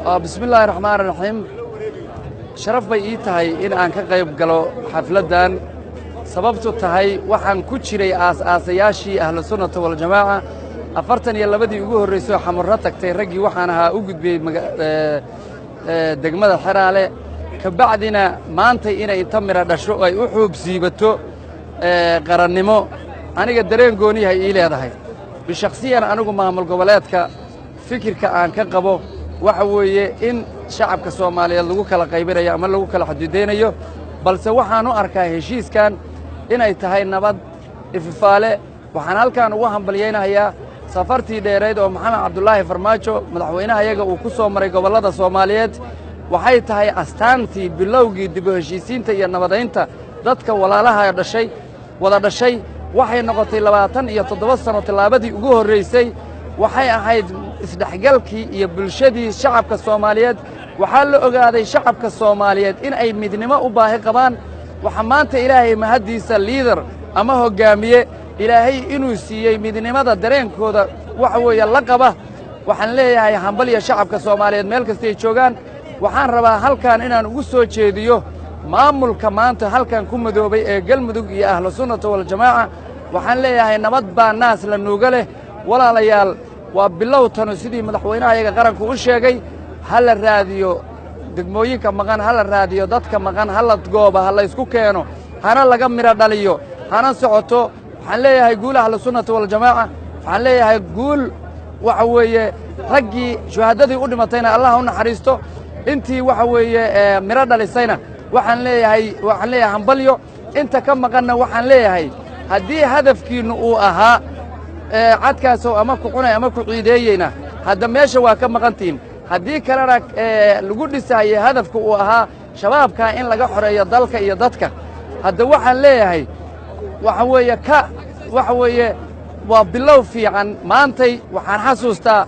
بسم الله الرحمن الرحيم شرف bay ii tahay in aan ka qayb galo xafladan sababtu tahay waxaan ku jiray aasayaashii ahlu sunnah wal jamaa 42 ugu horeysay xamarra tagtay ragii waxaan ahaa u gudbiyay degmada Xaraale ka bacdina maanta inay inta mira dhasho ay u xuub siibato qarannimo aniga dareen gooni ah ii leedahay bishakhsiyan anigu maamul goboleedka fikirka aan ka qabo waxa weeye in shacabka Soomaaliyeed lagu kala qaybinayo ama lagu kala xadideynayo balse waxaan u arkaa heshiiskan inay tahay nabad ififaale waxaan halkaan ugu hambaliyaynayaa safartii dheereed oo Maxamed Cabdullaahi Farmaajo madaxweynaha iyaga uu ku soo maray gobolada Soomaaliyeed waxay tahay astaantii bilowgii dib u heshiisiinta iyo nabadeynta dadka walaalaha dhashay wada dhashay waxay noqotay 27 sano tilaabadii ugu horeysay waxay ahayd isdhaxgalkii iyo bulshadii shacabka Soomaaliyeed waxa la ogaaday shacabka Soomaaliyeed in ay midnimo u baahi qabaan waxa maanta Ilaahay mahadiisa leader ama hogaamiye Ilaahay inuu siiyay midnimada dareenkooda waxa weeye la qaba waxaan leeyahay hambaliya shacabka Soomaaliyeed meel kasta ay joogaan waxaan rabaa halkaan inaan ugu soo jeediyo maamulka maanta halkaan ku madoobay ee galmudug iyo ahlu sunnah wal jamaa waxaan leeyahay nabad baa naas la nuuga leh walaalayaal waa bilow tano sidii madaxweynaha iyaga qaranku u sheegay hala raadiyo degmooyinka maqan hala raadiyo dadka maqan hala gooba hala isku keeno hana laga mira dhaliyo hana socoto waxaan leeyahay guul ahlu sunnah wal jamaa waxaan leeyahay guul waxa weeye raggii shuhadadii u dhimatayna Allah u naxariisto intii waxa weeye mira dhalisayna waxaan leeyahay hambalyo inta ka maqanna waxaan leeyahay haddii hadafkiinu uu ahaa cadkaas ama ku cunay ama ku ciideeyayna hadda meesha waa ka maqantiin haddii kalena lagu dhisayay hadafku uu ahaa shabaabka in laga xoreeyo dalka iyo dadka hadda waxaan leeyahay waxa weeye waa bilow fiican maantay waxaan xasuustaa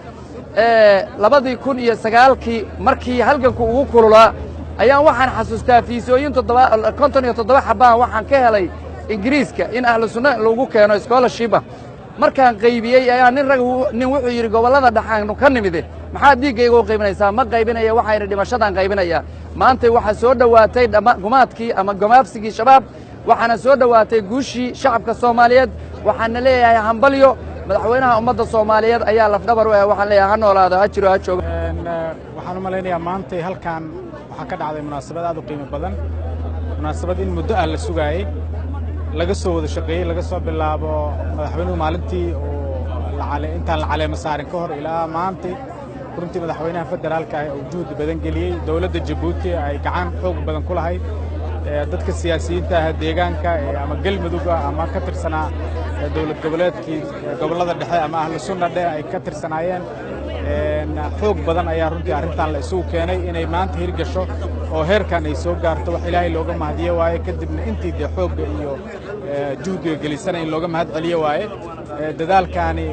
2009 markii halganku ugu kululaa ayaan waxaan xasuustaa fiisooyin 57 xabaan waxaan ka helay Ingiriiska in ahlu sunnah lagu keeno scholarship markaan qaybiyay ayaa nin wuxuu yiri gobolada dhaxaanu ka nimide maxaa diigayga u qaybinaysaa ma qaybinaya waxa ay dhimashadan qaybinaya maanta waxa soo dhawaatay gumaadkii ama gumaabsigii shabaab waxaana soo dhawaatay guushii shacabka Soomaaliyeed waxaan leeyahay hambalyo madaxweynaha ummadda Soomaaliyeed ayaa laf dhabar u ah waxaan leeyahay ha noolaado ha jiro ha joogo waxaan u maleynayaa maanta halkaan waxa ka dhacday munaasabad aad u qiimo badan munaasabad in muddo ah la sugaayay laga soo wada shaqeeyay laga soo bilaabo madaxweynuhu maalintii oo intaan la caleema saarin ka hor ilaa maanta runtii madaxweynaha federaalka ah oo juhud badan geliyay dawladda Djibouti ay gacan xoog badan ku lahayd dadka siyaasiyiinta ah deegaanka ama galmudug ama ka tirsanaa dawlad goboleedkii gobolada dhexe ama ahlu sunnah ay ka tirsanaayeen xoog badan ayaa runtii arrintan la isugu keenay inay maanta hirgasho oo heerkan ay soo gaarto wax Ilaahay looga mahadiyo waaye kadibna intii xoog iyo juhdiga gelisan in looga mahad celiyo waaye dadaalkaani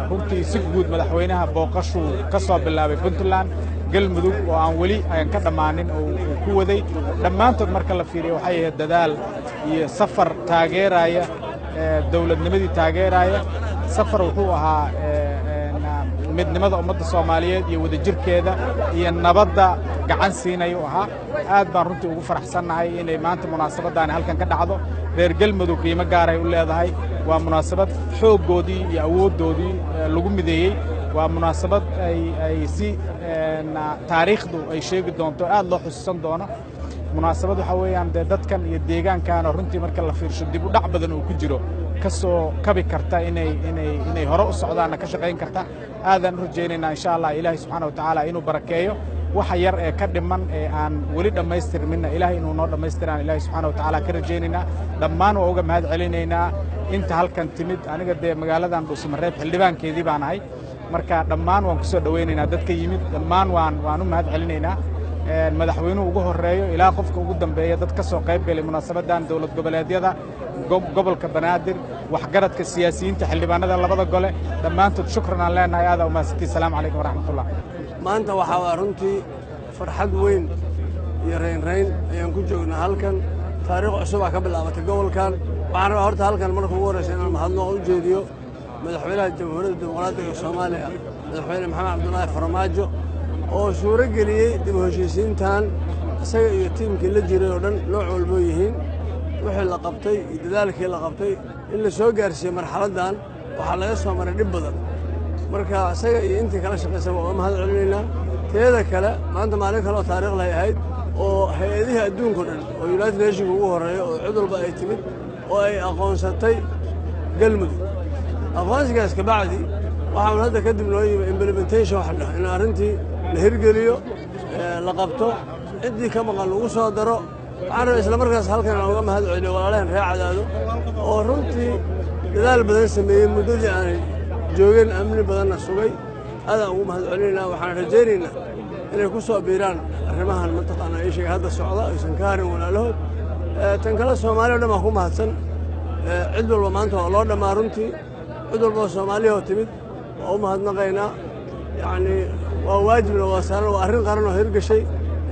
runtii si guud madaxweynaha booqashu ka soo bilaabay Puntland galmudug oo aan wali ka dhamaanin oo ku waday dhamaantood marka la fiiriyo waxay ahayd dadaal iyo safar taageeraya dawladnimadii taageeraya safar wuxuu ahaa midnimada ummadda Soomaaliyeed iyo wada jirkeeda iyo nabadda gacan siinay oo ahaa aad baan runtii ugu faraxsanahay inay maanta munaasabadan halkan ka dhacdo reer galmudug qiimo gaar ah u leedahay waa munaasabad xooggoodii iyo awooddoodii lagu mideeyay waa munaasabad ay si taariikhdu ay sheegi doonto aad loo xusuusan doono munaasabad waxa weeyaan dadkan iyo deegaankan runtii marka la fiirsho dib u dhac badan oo ku jiro kasoo kabi karta inay hore u socdaan ka shaqeyn karta aadan rajaynaynaa insha Allah Ilaahay subhanahu wa ta'ala inuu barakeeyo waxa yar ee ka dhiman ee aan wali dhameystirmin Ilaahay inuu noo dhameystiraan Ilaahay subhanahu wa ta'ala ka rajaynaynaa dhammaan waa uga mahad celinaynaa inta halkan timid aniga magaaladan Dhuusamareeb xildhibaankeedii baan ahay marka dhammaan waan ku soo dhaweynaynaa dadka yimid dhammaan waan u mahad celinaynaa madaxweynuhu ugu horeeyo ilaa qofka ugu dambeeya dad ka soo qayb galay munaasabadan dawlad goboleedyada gobolka Banaadir waxgaradka siyaasiyiinta xildhibaanada labada gole dhammaantood shukran aan leenahay aad u mahadsantii salaamu calaykum waraxmatullah maanta waxa runtii farxad weyn iyo reyn ayaan ku joognaa halkan taariikh cusub ka bilaabatay gobolkan waxaan rabaa horta halkan markuu ugu horeysay inaan mahadnaq u jeediyo madaxweynaha jamhuuriyadda dimuqraadiga Soomaaliya madaxweyne Maxamed Cabdullaahi Farmaajo oo suuro geliyey dib u heshiisiintan isaga iyo tiimkii la jiray oo dhan nooc walboo yihiin wixii la qabtay iyo dadaalkii la qabtay in la soo gaarsiiyey marxaladdan waxaa laga soo maray dhib badan marka isaga iyo intii kala shaqaysaba waa mahad celinaynaa teeda kale maanta maalin kale oo taariikh lay ahayd oo hay-adihii adduunkao dhan oo United Nations ugu horreeya oo cid walba ay timid oo ay aqoonsatay galmudug aqoonsigaas ka bacdi waxaan hadda kadib noo yimi implementation waxa dhahay in arrintii la hirgeliyo la qabto ciddii ka maqan lagu soo daro waxaan rabaa isla markaas halkan aan uga mahad celiyo walaalaheen reer Cadaado oo runtii dadaal badan sameeyey muddadii aanay joogeen amni badanna sugay aadaan ugu mahad celinaynaa waxaan rajaynaynaa inay ku soo biiraan arrimahan mataqaanaa ii sheegay hadda socda aysan ka harin walaalahood tan kale Soomaaliya oo dhan baa ku mahadsan cid walba maanta waa loo dhammaa runtii cid walba oo Soomaaliya oo timid waa u mahadnaqaynaa yacni waa waajibna waa saaran waa arrin qaran oo hirgashay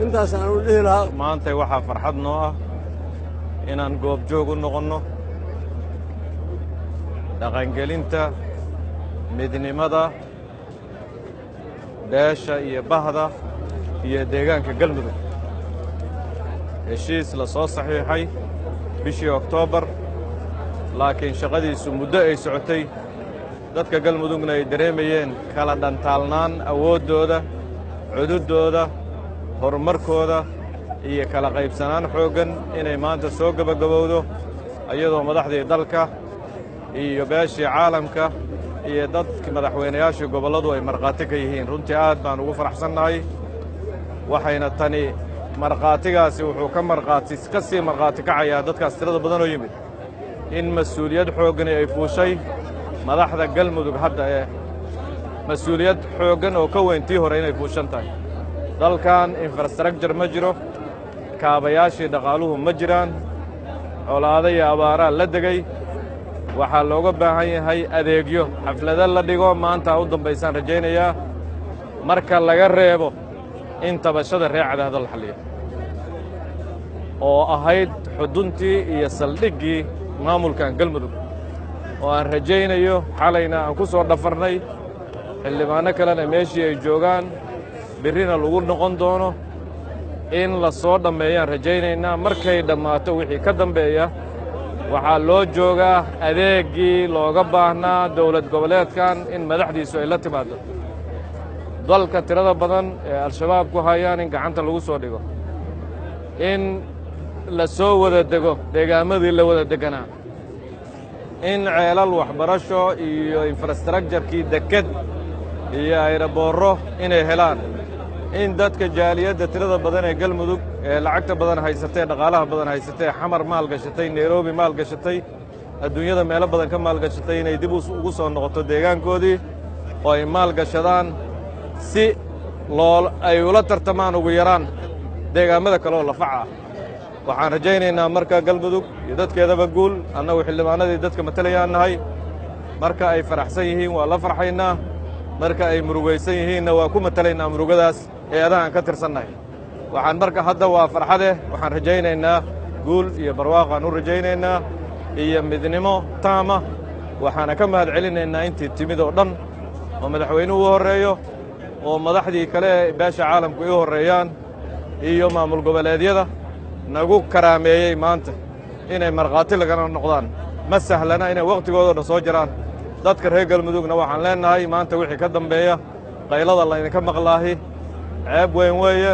intaas aan u dhihi lahaa maanta waxaa farxad noo ah inaan goobjoog u noqonno dhaqangelinta midnimada beesha iyo bahda iyo deegaanka galmudug heshiis la soo saxiixay bishii Oktoobar laakiin shaqadiisu muddo ay socotay dadka galmudugna ay dareemayeen kala dhantaalnaan awooddooda cududooda horumarkooda iyo kala qaybsanaan xooggan inay maanta soo gabagabowdo iyadoo madaxdii dalka iyo beeshii caalamka iyo dadkii madaxweynayaashii gobolladu ay markhaati ka yihiin runtii aad baan ugu faraxsannahay waxayna tani markhaatigaasi wuxuu ka sii markhaati kacayaa dadkaas tirada badan oo yimid in mas-uuliyad xooggani ay fuushay madaxda galmudug hadda mas-uuliyad xooggan oo ka weyn tii hore inay fuushan tahay dalkan infrastructure ma jiro kaabayaashii dhaqaaluhu ma jiraan colaado iyo abaaraa la degay waxaa looga baahan yahay adeegyo xaflado la dhigo maanta u dambaysaan rajaynayaa marka laga reebo in tabashada reer Cadaado la xalliyo oo ahayd xuduntii iyo saldhiggii maamulkan galmudug oo aan rajaynayo xalayna aan ku soo dhafarnay xildhibaano kalena meeshii ay joogaan birrina lagu noqon doono in la soo dhammeeyaan rajaynaynaa markay dhammaato wixii ka dambeeya waxaa loo joogaa adeeggii looga baahnaa dawlad goboleedkan in madaxdiisu ay la timaado dalka tirada badan ee al-shabaab ku hayaan in gacanta lagu soo dhigo in la soo wada dego deegaamadii la wada deganaa in ceelal waxbarasho iyo infrastructurekii deked iyo ayraboorro inay helaan in dadka jaaliyadda tirada badan ee galmudug ee lacagta badan haysatay dhaqaalaha badan haysatay xamar maal gashatay nairobi maal gashatay adduunyada meelo badan ka maal gashatay inay dib ugu soo noqoto deegaankoodii oo ay maal gashadaan si ay ula tartamaan ugu yaraan deegaamada kale oo lafaca ah waxaan rajaynaynaa marka galmudug iyo dadkeedaba guul annagu xildhibaanadii dadka matalayaan nahay marka ay faraxsan yihiin waa la farxaynaa marka ay murugaysan yihiinna waa ku matalaynaa murugadaas hay-adaha aan ka tirsannahay waxaan marka hadda waa farxade waxaan rajaynaynaa guul iyo barwaaqaan u rajaynaynaa iyo midnimo taama waxaana ka mahad celinaynaa intii timid oo dhan oo madaxweynuhu u horreeyo oo madaxdii kale ee beesha caalamku u horreeyaan iyo maamul goboleedyada nagu karaameeyey maanta inay markhaati lagana noqdaan ma sahlana inay wakhtigoodoo dhan soo jiraan dadka reer galmudugna waxaan leennahay maanta wixii ka dambeeya qaylada laydinka maqlaahi ceeb weyn weeye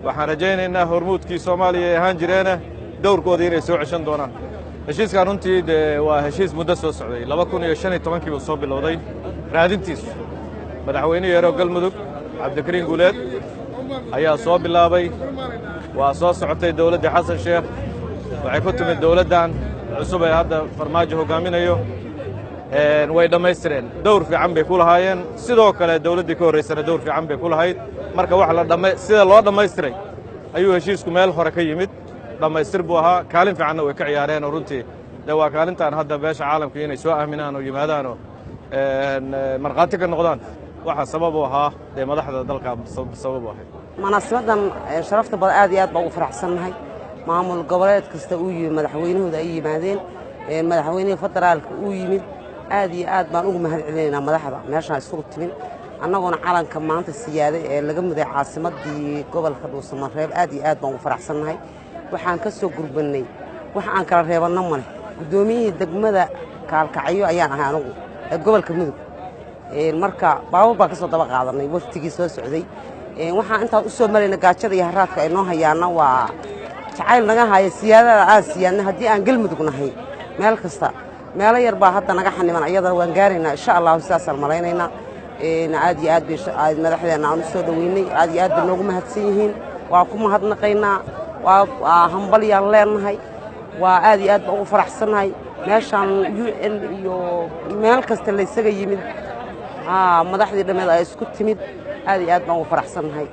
waxaan rajaynaynaa hormuudkii Soomaaliya ay ahaan jireene dowrkoodii inay soo ceshan doonaan heshiiskan runtii waa heshiis muddo soo socday 2015 buu soo bilowday raadintiisu madaxweyne yaro galmudug cabdikariin guuleed ayaa soo bilaabay waa soo socotay dawladda xasan sheekh waxay ku timid dawladdan cusub ee hadda farmaajo hogaaminayo way dhammaystireen dowr fiican bay ku lahaayeen sidoo kale dawladdii ka horraysana dowr fiican bay ku lahayd marka sida loo dhammaystiray ayuu heshiisku meel hore ka yimid dhammaystir buu ahaa kaalin fiicanna way ka ciyaareen oo runtii dee waa kaalintaan hadda beesha caalamka inay soo aaminaan oo yimaadaan oo markhaati ka noqdaan waxa sabab u ahaa dee madaxda dalka sabab u ahayd munaasabadan sharafta badan aad iyo aad baan ugu faraxsannahay maamul goboleed kasta uu yimid madaxweynahooda ay yimaadeen madaxweynaha federaalka uu yimid aad iyo aad baan ugu mahad celinaynaa madaxda meeshaan isugu timid annaguna calanka maanta siyaaday ee laga muday caasimadii gobolka Dhuusamareeb aad iyo aad baan u faraxsanahay waxaan ka soo gurbannay wax aan kala reebanno male gudoomiyihii degmada Kaalkacyo ayaan ahay anigu ee gobolka Mudug marka baabur baan ka soo daba qaadanay waqtigii soo socday waxaan inta u soo mareynay gaajada iyo haraadka ay noo hayaana waa jacayl naga haya siyaadada aan siyaadna haddii aan Galmudug nahay meel kasta meelo yar baa hadda naga xaniman ayada waan gaaraynaa insha Allah sidaas aan maleynaynaa aad iyo aad bay madaxdeena aan soo dhaweynay aad iyo aad bay noogu mahadsan yihiin waa ku mahadnaqaynaa waa hambaliyaan leenahay waa aad iyo aad baan ugu faraxsanahay meeshaan UN iyo meel kasta la isaga yimid madaxdii dhameed ay isku timid aad iyo aad baan ugu faraxsanahay